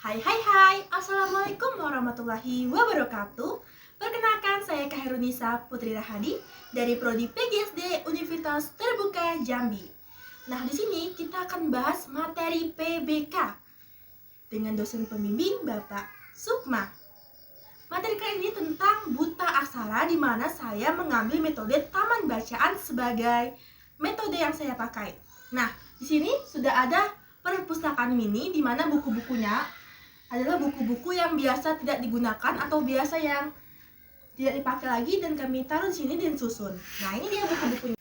Hai, Assalamualaikum warahmatullahi wabarakatuh. Perkenalkan, saya Khairunisa Putri Rahadi dari Prodi PGSD Universitas Terbuka Jambi. Nah, di sini kita akan bahas materi PBK dengan dosen pembimbing Bapak Sukma. Materi kali ini tentang buta aksara, di mana saya mengambil metode taman bacaan sebagai metode yang saya pakai. Nah, di sini sudah ada perpustakaan mini, di mana buku-bukunya adalah buku-buku yang biasa tidak digunakan atau biasa yang tidak dipakai lagi, dan kami taruh di sini dan susun. Nah, ini dia buku-bukunya.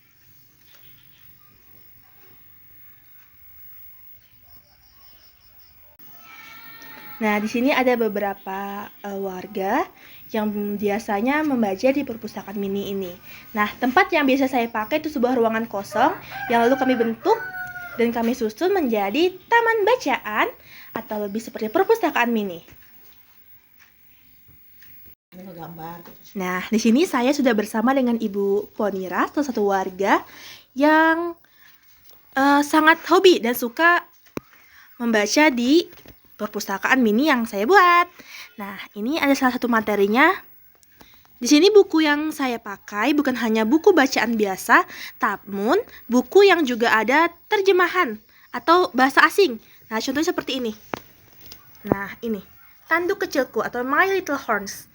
Nah, di sini ada beberapa warga yang biasanya membaca di perpustakaan mini ini. Nah, tempat yang biasa saya pakai itu sebuah ruangan kosong yang lalu kami bentuk dan kami susun menjadi taman bacaan atau lebih seperti perpustakaan mini. Nah, di sini saya sudah bersama dengan Ibu Ponira, salah satu warga yang sangat hobi dan suka membaca di perpustakaan mini yang saya buat. Nah, ini ada salah satu materinya. Di sini buku yang saya pakai bukan hanya buku bacaan biasa, namun buku yang juga ada terjemahan atau bahasa asing. Nah, contohnya seperti ini. Nah, ini Tanduk Kecilku atau My Little Horns.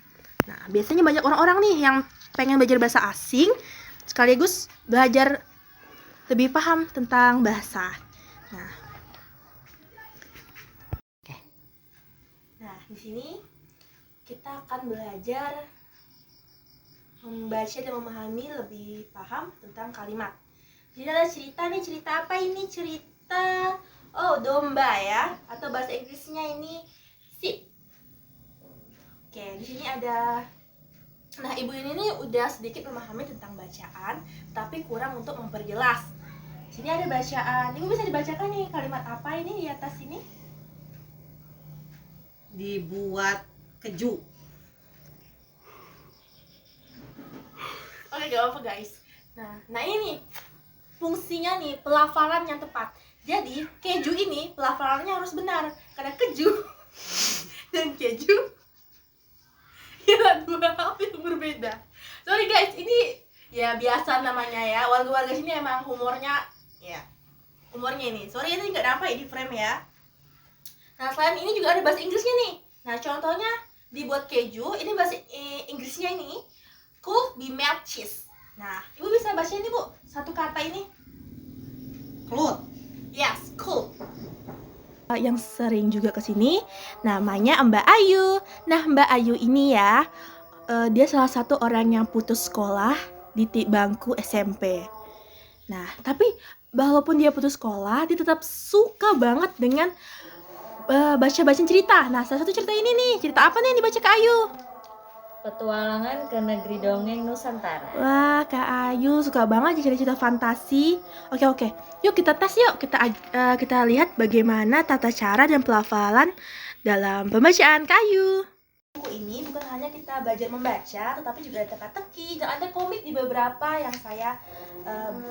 Nah, biasanya banyak orang-orang nih yang pengen belajar bahasa asing sekaligus belajar lebih paham tentang bahasa. Nah, di sini kita akan belajar membaca dan memahami lebih paham tentang kalimat. Jadi ada cerita nih, cerita apa ini? Cerita domba ya, atau bahasa Inggrisnya ini sheep. Oke, di sini ada. Nah, ibu ini nih udah sedikit memahami tentang bacaan, tapi kurang untuk memperjelas. Sini ada bacaan. Ibu bisa dibacakan nih kalimat apa ini di atas ini? Dibuat keju. Oke, gak apa guys. Nah ini fungsinya nih, pelafalan yang tepat. Jadi keju ini pelafalannya harus benar, karena keju dan keju ya dua hal yang berbeda. Sorry guys, ini ya biasa namanya ya, warga-warga sini emang humornya ini. Sorry ini nggak dapat di frame ya. Nah, selain ini juga ada bahasa Inggrisnya nih. Nah, contohnya dibuat keju, ini bahasa Inggrisnya ini could be made cheese. Nah, ibu bisa baca ini bu, satu kata ini. Cloud. Yes, cool. Yang sering juga kesini namanya Mbak Ayu. Nah, Mbak Ayu ini ya, dia salah satu orang yang putus sekolah di bangku SMP. Nah, tapi walaupun dia putus sekolah, dia tetap suka banget dengan baca-baca cerita. Nah, salah satu cerita ini nih, cerita apa nih yang dibaca Kak Ayu? Petualangan ke Negeri Dongeng Nusantara. Wah, Kak Ayu suka banget cerita-cerita fantasi. Oke. Yuk kita tes yuk. Kita lihat bagaimana tata cara dan pelafalan dalam pembacaan Kak Ayu. Buku ini bukan hanya kita belajar membaca, tetapi juga ada teka-teki dan ada komik di beberapa yang saya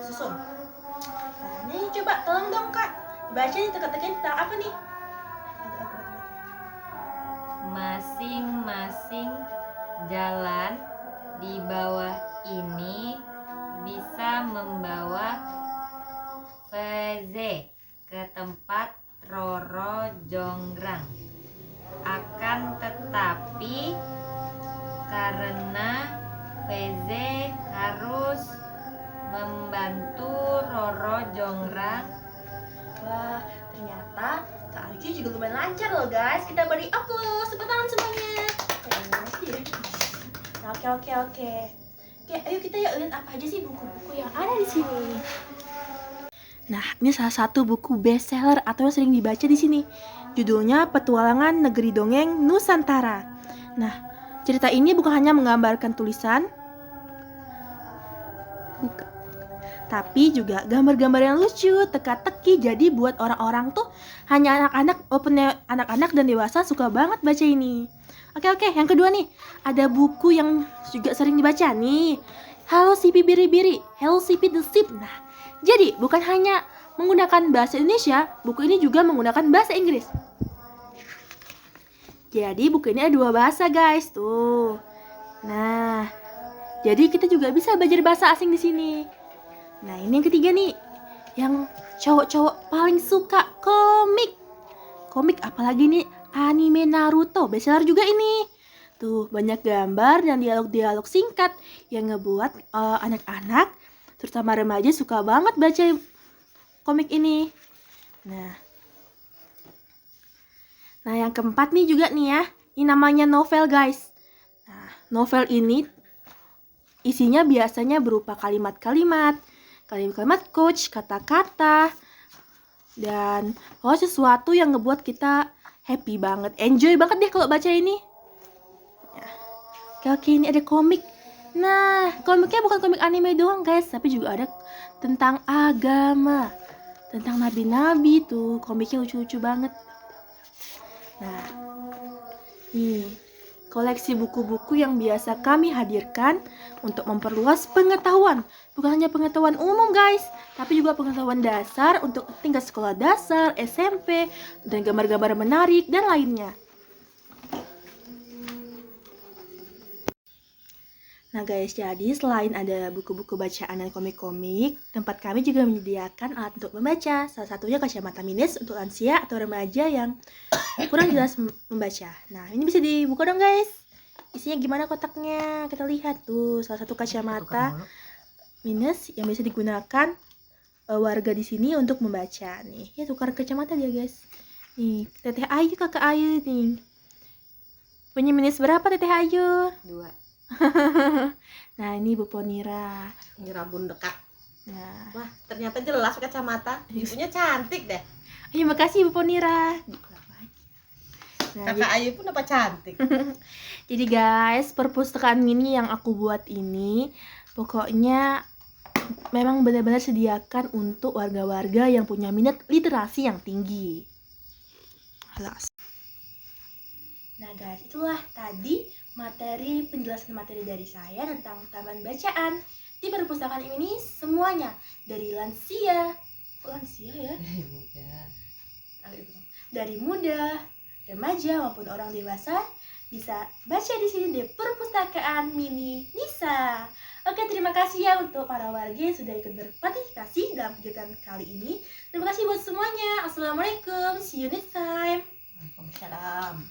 susun. Nah, ini coba tolong dong Kak, baca nih teka-teki tentang apa nih? Masing-masing jalan di bawah ini bisa membawa Feze ke tempat Roro Jonggrang. Akan tetapi karena Feze harus membantu Roro Jonggrang. Wah, ternyata Kak Ayu juga lumayan lancar loh guys. Kita beri aplaus, tepuk tangan semuanya. Oke. Oke, ayo kita yuk lihat apa aja sih buku-buku yang ada di sini. Nah, ini salah satu buku bestseller atau yang sering dibaca di sini. Judulnya Petualangan Negeri Dongeng Nusantara. Nah, cerita ini bukan hanya menggambarkan tulisan, tapi juga gambar-gambar yang lucu, teka-teki. Jadi buat orang-orang tuh hanya anak-anak dan dewasa suka banget baca ini. Oke, yang kedua nih, ada buku yang juga sering dibaca nih. Halo Sipi Biri-Biri, Hello Sipi the Sheep. Nah, jadi bukan hanya menggunakan bahasa Indonesia, buku ini juga menggunakan bahasa Inggris. Jadi buku ini ada 2 bahasa guys, tuh. Nah, jadi kita juga bisa belajar bahasa asing di sini. Nah, ini yang ketiga nih, yang cowok-cowok paling suka komik. Komik apalagi nih, anime Naruto, bestseller juga ini. Tuh, banyak gambar dan dialog-dialog singkat yang ngebuat anak-anak, terutama remaja suka banget baca komik ini. Nah, yang keempat nih juga nih ya, ini namanya novel guys. Nah, novel ini isinya biasanya berupa kalimat-kalimat quotes, kata-kata, dan sesuatu yang ngebuat kita happy banget, enjoy banget deh kalau baca ini. Oke, ini ada komik. Nah, komiknya bukan komik anime doang guys, tapi juga ada tentang agama, tentang nabi-nabi tuh, komiknya lucu-lucu banget. Nah, nih koleksi buku-buku yang biasa kami hadirkan untuk memperluas pengetahuan. Bukan hanya pengetahuan umum guys, tapi juga pengetahuan dasar untuk tingkat sekolah dasar, SMP, dan gambar-gambar menarik dan lainnya. Nah guys, jadi selain ada buku-buku bacaan dan komik-komik, tempat kami juga menyediakan alat untuk membaca. Salah satunya kacamata minus untuk lansia atau remaja yang kurang jelas membaca. Nah, ini bisa dibuka dong guys. Isinya gimana kotaknya? Kita lihat tuh, salah satu kacamata minus yang bisa digunakan warga di sini untuk membaca. Nih, ya tukar kacamata dia guys. Nih, Teteh Ayu, Kakak Ayu nih. Punya minus berapa Teteh Ayu? 2. Nah, ini Bu Ponira. Ini rabun dekat. Nah, Wah, ternyata jelas kacamata. Ibunya cantik deh. ayo makasih Bu Ponira. Nah, Kakak Ayu pun apa cantik. jadi guys, perpustakaan mini yang aku buat ini pokoknya memang benar-benar sediakan untuk warga-warga yang punya minat literasi yang tinggi. Nah guys, itulah tadi penjelasan materi dari saya tentang taman bacaan. Di perpustakaan ini semuanya dari lansia ya, dari muda, remaja maupun orang dewasa bisa baca di sini di perpustakaan mini Nisa. Oke, terima kasih ya untuk para warga yang sudah ikut berpartisipasi dalam kegiatan kali ini. Terima kasih buat semuanya. Assalamualaikum, see you next time. Waalaikumsalam.